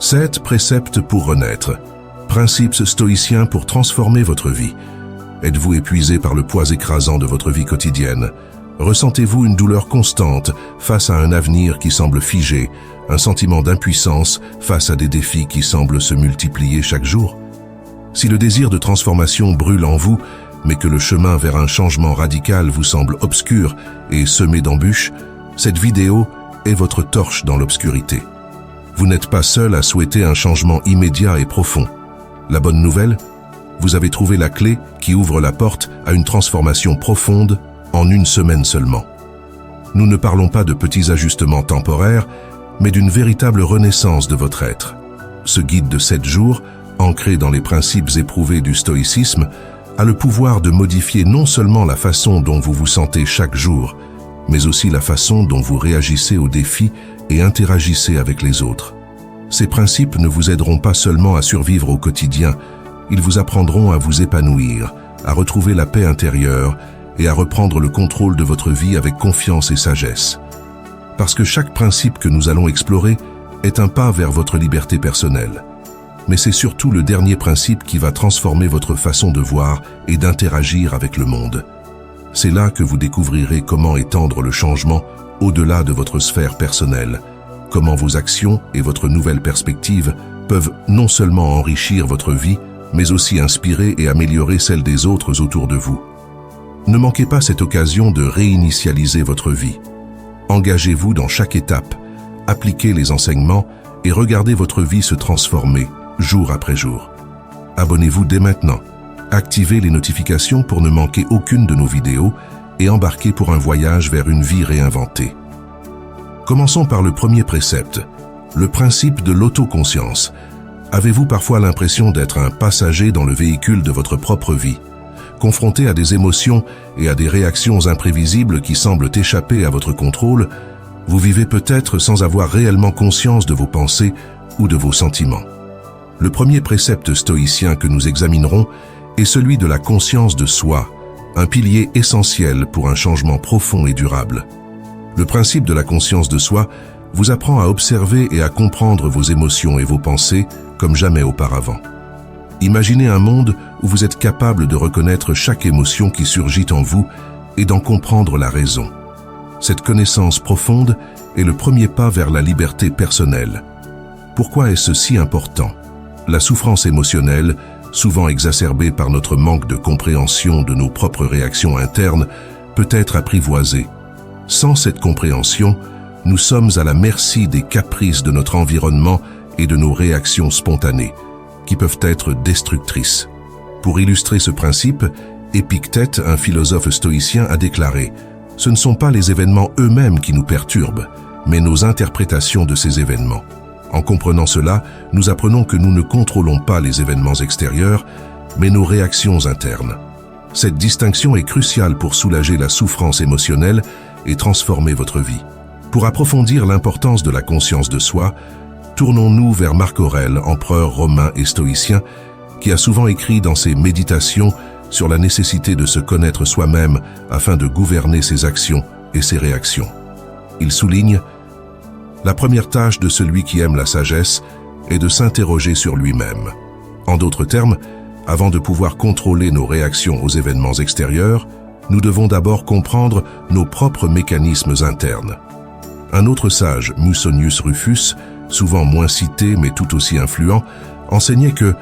7 préceptes pour renaître. Principes stoïciens pour transformer votre vie. Êtes-vous épuisé par le poids écrasant de votre vie quotidienne? Ressentez-vous une douleur constante face à un avenir qui semble figé, un sentiment d'impuissance face à des défis qui semblent se multiplier chaque jour? Si le désir de transformation brûle en vous, mais que le chemin vers un changement radical vous semble obscur et semé d'embûches, cette vidéo est votre torche dans l'obscurité. Vous n'êtes pas seul à souhaiter un changement immédiat et profond. La bonne nouvelle, vous avez trouvé la clé qui ouvre la porte à une transformation profonde en une semaine seulement. Nous ne parlons pas de petits ajustements temporaires, mais d'une véritable renaissance de votre être. Ce guide de 7 jours, ancré dans les principes éprouvés du stoïcisme, a le pouvoir de modifier non seulement la façon dont vous vous sentez chaque jour, mais aussi la façon dont vous réagissez aux défis et interagissez avec les autres. Ces principes ne vous aideront pas seulement à survivre au quotidien, ils vous apprendront à vous épanouir, à retrouver la paix intérieure et à reprendre le contrôle de votre vie avec confiance et sagesse. Parce que chaque principe que nous allons explorer est un pas vers votre liberté personnelle. Mais c'est surtout le dernier principe qui va transformer votre façon de voir et d'interagir avec le monde. C'est là que vous découvrirez comment étendre le changement au-delà de votre sphère personnelle, comment vos actions et votre nouvelle perspective peuvent non seulement enrichir votre vie, mais aussi inspirer et améliorer celle des autres autour de vous. Ne manquez pas cette occasion de réinitialiser votre vie. Engagez-vous dans chaque étape, appliquez les enseignements et regardez votre vie se transformer jour après jour. Abonnez-vous dès maintenant, activez les notifications pour ne manquer aucune de nos vidéos et embarquez pour un voyage vers une vie réinventée. Commençons par le premier précepte, le principe de l'autoconscience. Avez-vous parfois l'impression d'être un passager dans le véhicule de votre propre vie, confronté à des émotions et à des réactions imprévisibles qui semblent échapper à votre contrôle? Vous vivez peut-être sans avoir réellement conscience de vos pensées ou de vos sentiments. Le premier précepte stoïcien que nous examinerons est celui de la conscience de soi, un pilier essentiel pour un changement profond et durable. Le principe de la conscience de soi vous apprend à observer et à comprendre vos émotions et vos pensées comme jamais auparavant. Imaginez un monde où vous êtes capable de reconnaître chaque émotion qui surgit en vous et d'en comprendre la raison. Cette connaissance profonde est le premier pas vers la liberté personnelle. Pourquoi est-ce si important? La souffrance émotionnelle, souvent exacerbée par notre manque de compréhension de nos propres réactions internes, peut être apprivoisée. Sans cette compréhension, nous sommes à la merci des caprices de notre environnement et de nos réactions spontanées, qui peuvent être destructrices. Pour illustrer ce principe, Épictète, un philosophe stoïcien, a déclaré « Ce ne sont pas les événements eux-mêmes qui nous perturbent, mais nos interprétations de ces événements. » En comprenant cela, nous apprenons que nous ne contrôlons pas les événements extérieurs, mais nos réactions internes. Cette distinction est cruciale pour soulager la souffrance émotionnelle et transformer votre vie. Pour approfondir l'importance de la conscience de soi, tournons-nous vers Marc Aurèle, empereur romain et stoïcien, qui a souvent écrit dans ses méditations sur la nécessité de se connaître soi-même afin de gouverner ses actions et ses réactions. Il souligne « La première tâche de celui qui aime la sagesse est de s'interroger sur lui-même. » En d'autres termes, avant de pouvoir contrôler nos réactions aux événements extérieurs, nous devons d'abord comprendre nos propres mécanismes internes. Un autre sage, Musonius Rufus, souvent moins cité mais tout aussi influent, enseignait que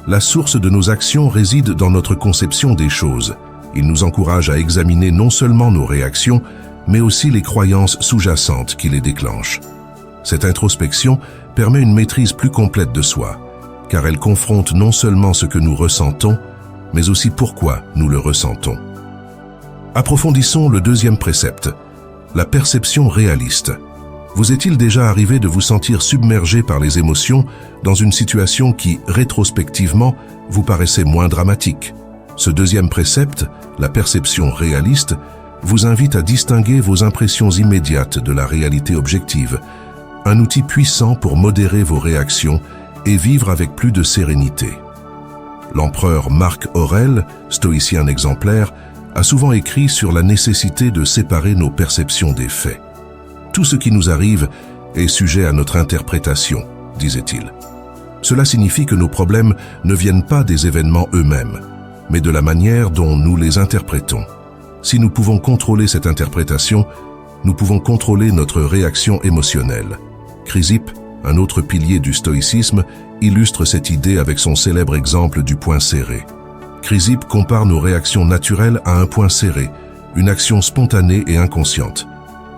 la source de nos actions réside dans notre conception des choses. Il nous encourage à examiner non seulement nos réactions, mais aussi les croyances sous-jacentes qui les déclenchent. Cette introspection permet une maîtrise plus complète de soi, car elle confronte non seulement ce que nous ressentons, mais aussi pourquoi nous le ressentons. Approfondissons le deuxième précepte, la perception réaliste. Vous est-il déjà arrivé de vous sentir submergé par les émotions dans une situation qui, rétrospectivement, vous paraissait moins dramatique? Ce deuxième précepte, la perception réaliste, vous invite à distinguer vos impressions immédiates de la réalité objective, un outil puissant pour modérer vos réactions et vivre avec plus de sérénité. L'empereur Marc Aurèle, stoïcien exemplaire, a souvent écrit sur la nécessité de séparer nos perceptions des faits. Tout ce qui nous arrive est sujet à notre interprétation, disait-il. Cela signifie que nos problèmes ne viennent pas des événements eux-mêmes, mais de la manière dont nous les interprétons. Si nous pouvons contrôler cette interprétation, nous pouvons contrôler notre réaction émotionnelle. Chrysippe, un autre pilier du stoïcisme, illustre cette idée avec son célèbre exemple du poing serré. Chrysippe compare nos réactions naturelles à un poing serré, une action spontanée et inconsciente.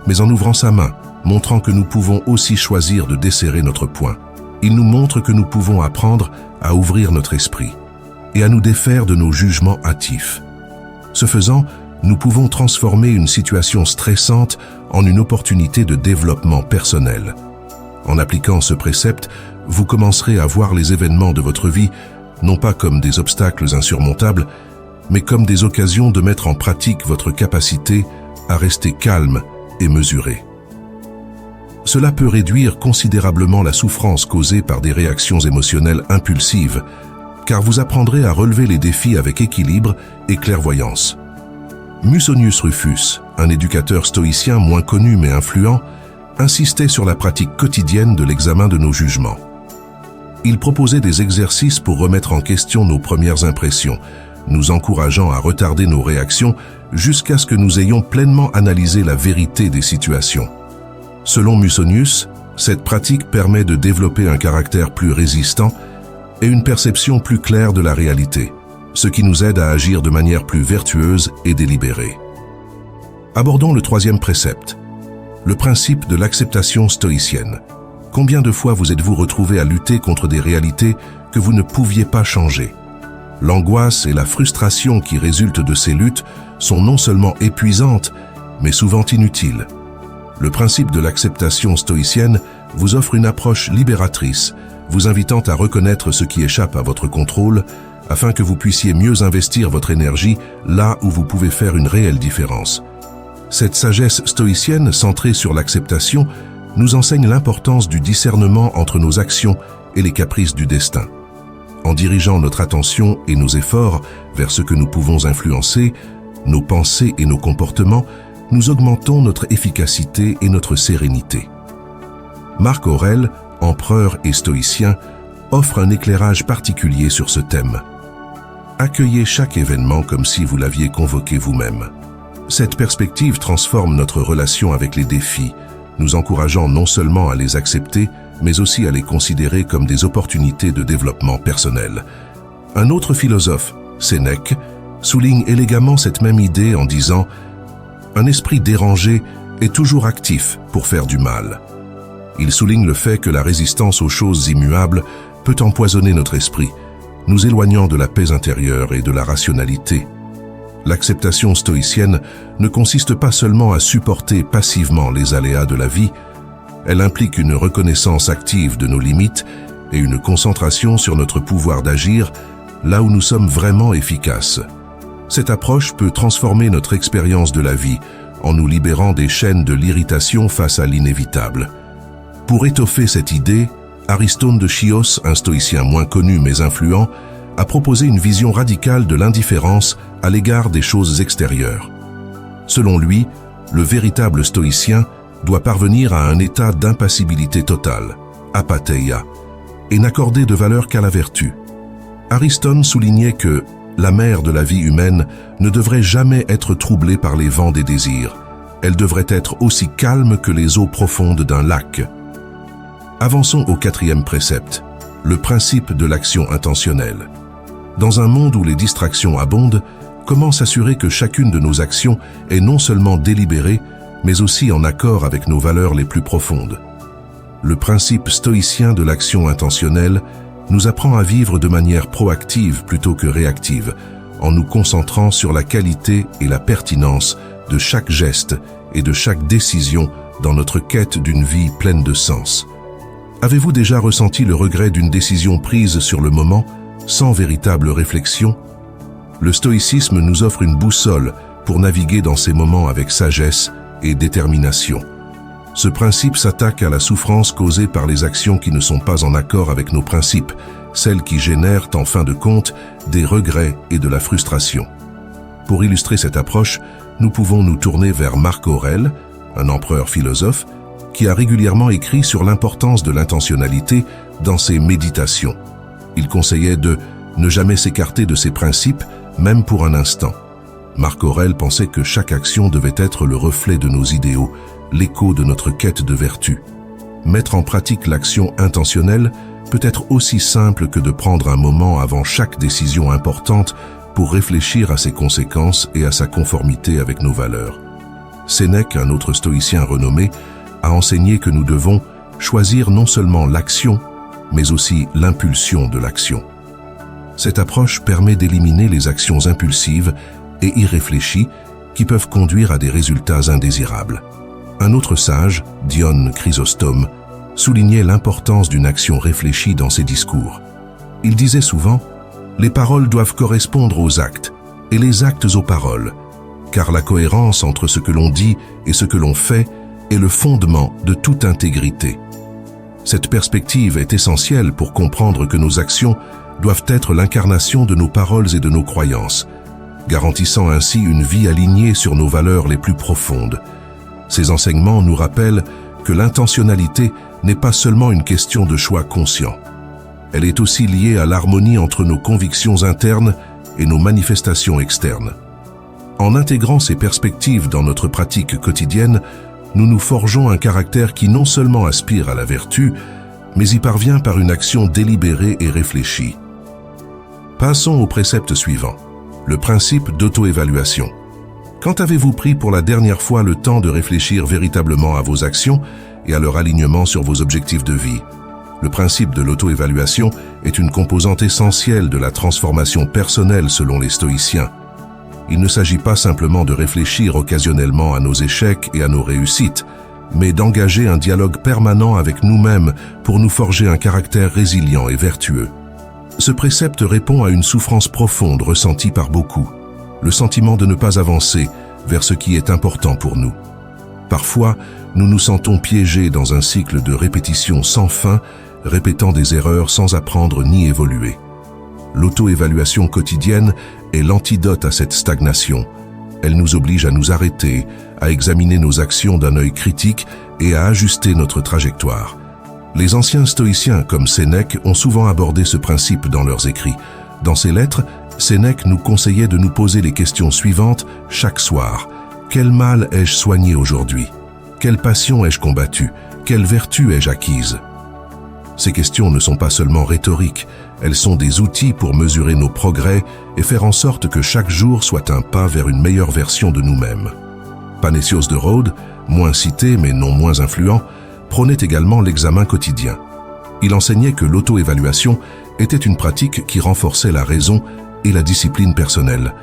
Mais en ouvrant sa main, montrant que nous pouvons aussi choisir de desserrer notre poing, il nous montre que nous pouvons apprendre à ouvrir notre esprit et à nous défaire de nos jugements hâtifs. Ce faisant, nous pouvons transformer une situation stressante en une opportunité de développement personnel. En appliquant ce précepte, vous commencerez à voir les événements de votre vie non pas comme des obstacles insurmontables, mais comme des occasions de mettre en pratique votre capacité à rester calme et mesuré. Cela peut réduire considérablement la souffrance causée par des réactions émotionnelles impulsives, car vous apprendrez à relever les défis avec équilibre et clairvoyance. Musonius Rufus, un éducateur stoïcien moins connu mais influent, insistait sur la pratique quotidienne de l'examen de nos jugements. Il proposait des exercices pour remettre en question nos premières impressions, nous encourageant à retarder nos réactions jusqu'à ce que nous ayons pleinement analysé la vérité des situations. Selon Musonius, cette pratique permet de développer un caractère plus résistant et une perception plus claire de la réalité, ce qui nous aide à agir de manière plus vertueuse et délibérée. Abordons le troisième précepte, le principe de l'acceptation stoïcienne. Combien de fois vous êtes-vous retrouvé à lutter contre des réalités que vous ne pouviez pas changer? L'angoisse et la frustration qui résultent de ces luttes sont non seulement épuisantes, mais souvent inutiles. Le principe de l'acceptation stoïcienne vous offre une approche libératrice, vous invitant à reconnaître ce qui échappe à votre contrôle, afin que vous puissiez mieux investir votre énergie là où vous pouvez faire une réelle différence. Cette sagesse stoïcienne centrée sur l'acceptation nous enseigne l'importance du discernement entre nos actions et les caprices du destin. En dirigeant notre attention et nos efforts vers ce que nous pouvons influencer, nos pensées et nos comportements, nous augmentons notre efficacité et notre sérénité. Marc Aurèle, empereur et stoïcien, offre un éclairage particulier sur ce thème. Accueillez chaque événement comme si vous l'aviez convoqué vous-même. Cette perspective transforme notre relation avec les défis, nous encourageant non seulement à les accepter, mais aussi à les considérer comme des opportunités de développement personnel. Un autre philosophe, Sénèque, souligne élégamment cette même idée en disant « Un esprit dérangé est toujours actif pour faire du mal ». Il souligne le fait que la résistance aux choses immuables peut empoisonner notre esprit, nous éloignant de la paix intérieure et de la rationalité. L'acceptation stoïcienne ne consiste pas seulement à supporter passivement les aléas de la vie, elle implique une reconnaissance active de nos limites et une concentration sur notre pouvoir d'agir là où nous sommes vraiment efficaces. Cette approche peut transformer notre expérience de la vie en nous libérant des chaînes de l'irritation face à l'inévitable. Pour étoffer cette idée, Ariston de Chios, un stoïcien moins connu mais influent, a proposé une vision radicale de l'indifférence à l'égard des choses extérieures. Selon lui, le véritable stoïcien doit parvenir à un état d'impassibilité totale, apatheia, et n'accorder de valeur qu'à la vertu. Ariston soulignait que la mer de la vie humaine ne devrait jamais être troublée par les vents des désirs. Elle devrait être aussi calme que les eaux profondes d'un lac. Avançons au quatrième précepte, le principe de l'action intentionnelle. Dans un monde où les distractions abondent, comment s'assurer que chacune de nos actions est non seulement délibérée, mais aussi en accord avec nos valeurs les plus profondes? Le principe stoïcien de l'action intentionnelle nous apprend à vivre de manière proactive plutôt que réactive, en nous concentrant sur la qualité et la pertinence de chaque geste et de chaque décision dans notre quête d'une vie pleine de sens. Avez-vous déjà ressenti le regret d'une décision prise sur le moment, sans véritable réflexion? Le stoïcisme nous offre une boussole pour naviguer dans ces moments avec sagesse et détermination. Ce principe s'attaque à la souffrance causée par les actions qui ne sont pas en accord avec nos principes, celles qui génèrent en fin de compte des regrets et de la frustration. Pour illustrer cette approche, nous pouvons nous tourner vers Marc Aurèle, un empereur philosophe, qui a régulièrement écrit sur l'importance de l'intentionnalité dans ses méditations. Il conseillait de ne jamais s'écarter de ses principes, même pour un instant. Marc Aurèle pensait que chaque action devait être le reflet de nos idéaux, l'écho de notre quête de vertu. Mettre en pratique l'action intentionnelle peut être aussi simple que de prendre un moment avant chaque décision importante pour réfléchir à ses conséquences et à sa conformité avec nos valeurs. Sénèque, un autre stoïcien renommé, a enseigné que nous devons choisir non seulement l'action, mais aussi l'impulsion de l'action. Cette approche permet d'éliminer les actions impulsives et irréfléchies qui peuvent conduire à des résultats indésirables. Un autre sage, Dione Chrysostome, soulignait l'importance d'une action réfléchie dans ses discours. Il disait souvent « Les paroles doivent correspondre aux actes, et les actes aux paroles, car la cohérence entre ce que l'on dit et ce que l'on fait est le fondement de toute intégrité. » Cette perspective est essentielle pour comprendre que nos actions doivent être l'incarnation de nos paroles et de nos croyances, garantissant ainsi une vie alignée sur nos valeurs les plus profondes. Ces enseignements nous rappellent que l'intentionnalité n'est pas seulement une question de choix conscient. Elle est aussi liée à l'harmonie entre nos convictions internes et nos manifestations externes. En intégrant ces perspectives dans notre pratique quotidienne, nous nous forgeons un caractère qui non seulement aspire à la vertu, mais y parvient par une action délibérée et réfléchie. Passons au précepte suivant, le principe d'auto-évaluation. Quand avez-vous pris pour la dernière fois le temps de réfléchir véritablement à vos actions et à leur alignement sur vos objectifs de vie? Le principe de l'auto-évaluation est une composante essentielle de la transformation personnelle selon les stoïciens. Il ne s'agit pas simplement de réfléchir occasionnellement à nos échecs et à nos réussites, mais d'engager un dialogue permanent avec nous-mêmes pour nous forger un caractère résilient et vertueux. Ce précepte répond à une souffrance profonde ressentie par beaucoup, le sentiment de ne pas avancer vers ce qui est important pour nous. Parfois, nous nous sentons piégés dans un cycle de répétition sans fin, répétant des erreurs sans apprendre ni évoluer. L'auto-évaluation quotidienne est l'antidote à cette stagnation. Elle nous oblige à nous arrêter, à examiner nos actions d'un œil critique et à ajuster notre trajectoire. Les anciens stoïciens comme Sénèque ont souvent abordé ce principe dans leurs écrits. Dans ses lettres, Sénèque nous conseillait de nous poser les questions suivantes chaque soir. Quel mal ai-je soigné aujourd'hui? Quelle passion ai-je combattue? Quelle vertu ai-je acquise? Ces questions ne sont pas seulement rhétoriques, elles sont des outils pour mesurer nos progrès et faire en sorte que chaque jour soit un pas vers une meilleure version de nous-mêmes. Panétios de Rhodes, moins cité mais non moins influent, prônait également l'examen quotidien. Il enseignait que l'auto-évaluation était une pratique qui renforçait la raison et la discipline personnelle,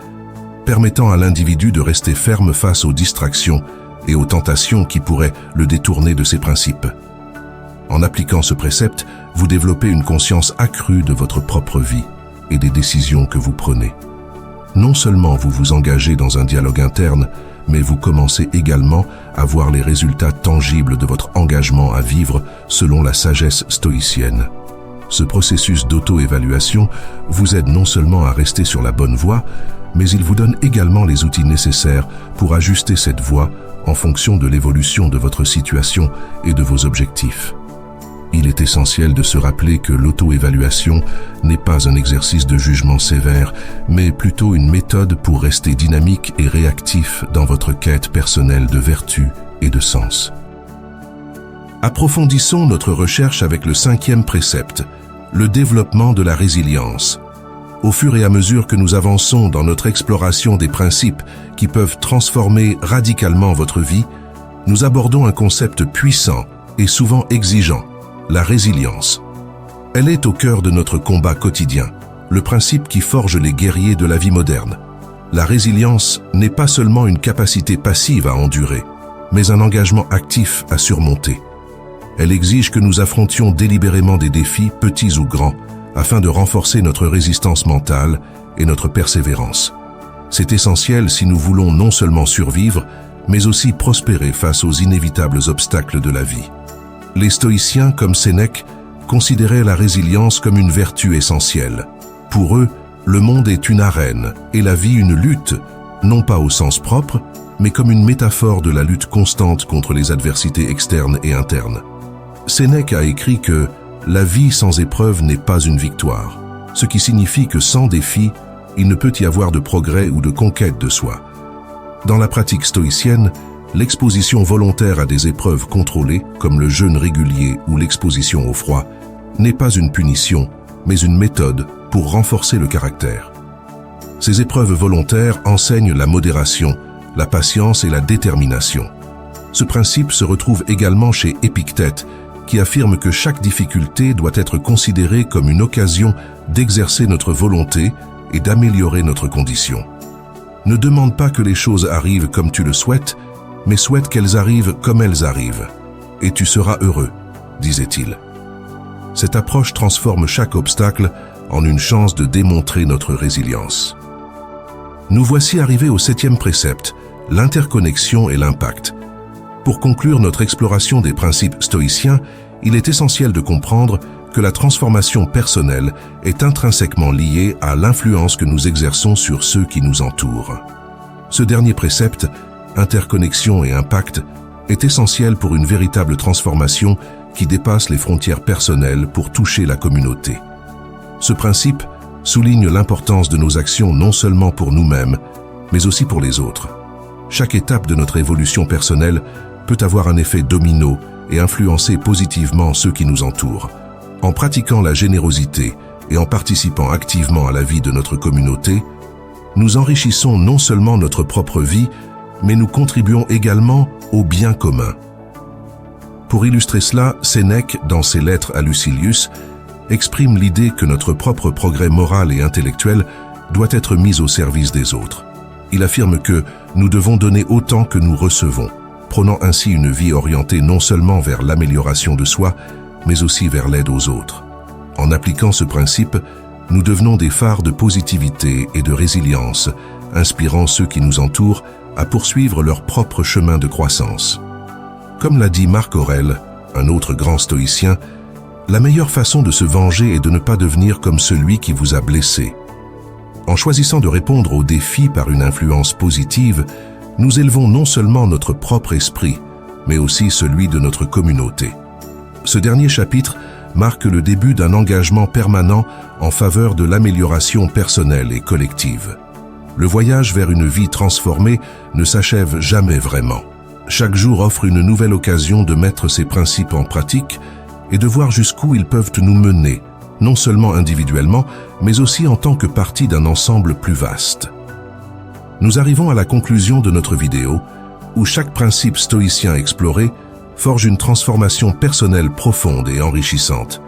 permettant à l'individu de rester ferme face aux distractions et aux tentations qui pourraient le détourner de ses principes. En appliquant ce précepte, vous développez une conscience accrue de votre propre vie et des décisions que vous prenez. Non seulement vous vous engagez dans un dialogue interne, mais vous commencez également à voir les résultats tangibles de votre engagement à vivre selon la sagesse stoïcienne. Ce processus d'auto-évaluation vous aide non seulement à rester sur la bonne voie, mais il vous donne également les outils nécessaires pour ajuster cette voie en fonction de l'évolution de votre situation et de vos objectifs. Il est essentiel de se rappeler que l'auto-évaluation n'est pas un exercice de jugement sévère, mais plutôt une méthode pour rester dynamique et réactif dans votre quête personnelle de vertu et de sens. Approfondissons notre recherche avec le 5e précepte, le développement de la résilience. Au fur et à mesure que nous avançons dans notre exploration des principes qui peuvent transformer radicalement votre vie, nous abordons un concept puissant et souvent exigeant, la résilience. Elle est au cœur de notre combat quotidien, le principe qui forge les guerriers de la vie moderne. La résilience n'est pas seulement une capacité passive à endurer, mais un engagement actif à surmonter. Elle exige que nous affrontions délibérément des défis, petits ou grands, afin de renforcer notre résistance mentale et notre persévérance. C'est essentiel si nous voulons non seulement survivre, mais aussi prospérer face aux inévitables obstacles de la vie. Les stoïciens, comme Sénèque, considéraient la résilience comme une vertu essentielle. Pour eux, le monde est une arène et la vie une lutte, non pas au sens propre, mais comme une métaphore de la lutte constante contre les adversités externes et internes. Sénèque a écrit que la vie sans épreuve n'est pas une victoire, ce qui signifie que sans défi, il ne peut y avoir de progrès ou de conquête de soi. Dans la pratique stoïcienne, l'exposition volontaire à des épreuves contrôlées, comme le jeûne régulier ou l'exposition au froid, n'est pas une punition, mais une méthode pour renforcer le caractère. Ces épreuves volontaires enseignent la modération, la patience et la détermination. Ce principe se retrouve également chez Épictète, qui affirme que chaque difficulté doit être considérée comme une occasion d'exercer notre volonté et d'améliorer notre condition. Ne demande pas que les choses arrivent comme tu le souhaites, mais souhaite qu'elles arrivent comme elles arrivent. Et tu seras heureux, disait-il. Cette approche transforme chaque obstacle en une chance de démontrer notre résilience. Nous voici arrivés au 7e précepte, l'interconnexion et l'impact. Pour conclure notre exploration des principes stoïciens, il est essentiel de comprendre que la transformation personnelle est intrinsèquement liée à l'influence que nous exerçons sur ceux qui nous entourent. Ce dernier précepte, interconnexion et impact, est essentiel pour une véritable transformation qui dépasse les frontières personnelles pour toucher la communauté. Ce principe souligne l'importance de nos actions non seulement pour nous-mêmes, mais aussi pour les autres. Chaque étape de notre évolution personnelle peut avoir un effet domino et influencer positivement ceux qui nous entourent. En pratiquant la générosité et en participant activement à la vie de notre communauté, nous enrichissons non seulement notre propre vie, mais nous contribuons également au bien commun. Pour illustrer cela, Sénèque, dans ses lettres à Lucilius, exprime l'idée que notre propre progrès moral et intellectuel doit être mis au service des autres. Il affirme que nous devons donner autant que nous recevons, prônant ainsi une vie orientée non seulement vers l'amélioration de soi, mais aussi vers l'aide aux autres. En appliquant ce principe, nous devenons des phares de positivité et de résilience, inspirant ceux qui nous entourent à poursuivre leur propre chemin de croissance. Comme l'a dit Marc Aurèle, un autre grand stoïcien, la meilleure façon de se venger est de ne pas devenir comme celui qui vous a blessé. En choisissant de répondre aux défis par une influence positive, nous élevons non seulement notre propre esprit, mais aussi celui de notre communauté. Ce dernier chapitre marque le début d'un engagement permanent en faveur de l'amélioration personnelle et collective. Le voyage vers une vie transformée ne s'achève jamais vraiment. Chaque jour offre une nouvelle occasion de mettre ces principes en pratique et de voir jusqu'où ils peuvent nous mener, non seulement individuellement, mais aussi en tant que partie d'un ensemble plus vaste. Nous arrivons à la conclusion de notre vidéo, où chaque principe stoïcien exploré forge une transformation personnelle profonde et enrichissante.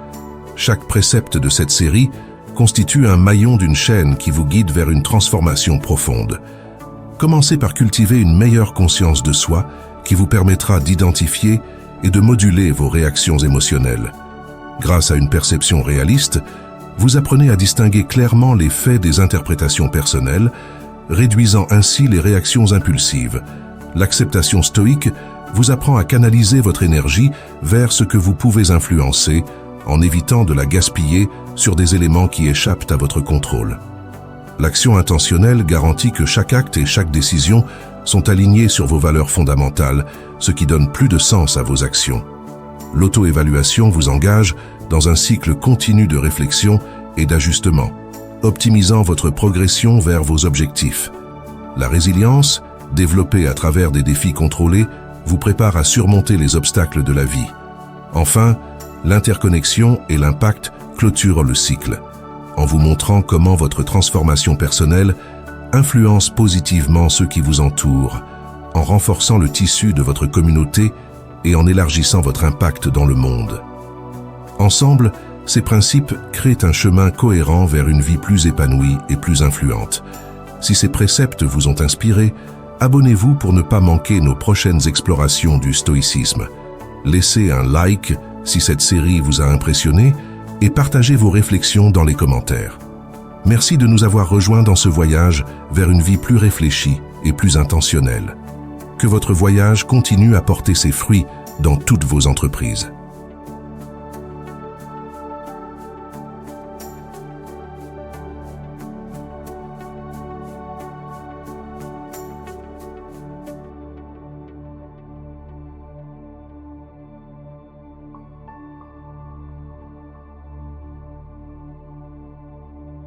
Chaque précepte de cette série constitue un maillon d'une chaîne qui vous guide vers une transformation profonde. Commencez par cultiver une meilleure conscience de soi qui vous permettra d'identifier et de moduler vos réactions émotionnelles. Grâce à une perception réaliste, vous apprenez à distinguer clairement les faits des interprétations personnelles, réduisant ainsi les réactions impulsives. L'acceptation stoïque vous apprend à canaliser votre énergie vers ce que vous pouvez influencer, en évitant de la gaspiller sur des éléments qui échappent à votre contrôle. L'action intentionnelle garantit que chaque acte et chaque décision sont alignés sur vos valeurs fondamentales, ce qui donne plus de sens à vos actions. L'auto-évaluation vous engage dans un cycle continu de réflexion et d'ajustement, optimisant votre progression vers vos objectifs. La résilience, développée à travers des défis contrôlés, vous prépare à surmonter les obstacles de la vie. Enfin, l'interconnexion et l'impact clôturent le cycle, en vous montrant comment votre transformation personnelle influence positivement ceux qui vous entourent, en renforçant le tissu de votre communauté et en élargissant votre impact dans le monde. Ensemble, ces principes créent un chemin cohérent vers une vie plus épanouie et plus influente. Si ces préceptes vous ont inspiré, abonnez-vous pour ne pas manquer nos prochaines explorations du stoïcisme. Laissez un like si cette série vous a impressionné et partagez vos réflexions dans les commentaires. Merci de nous avoir rejoints dans ce voyage vers une vie plus réfléchie et plus intentionnelle. Que votre voyage continue à porter ses fruits dans toutes vos entreprises.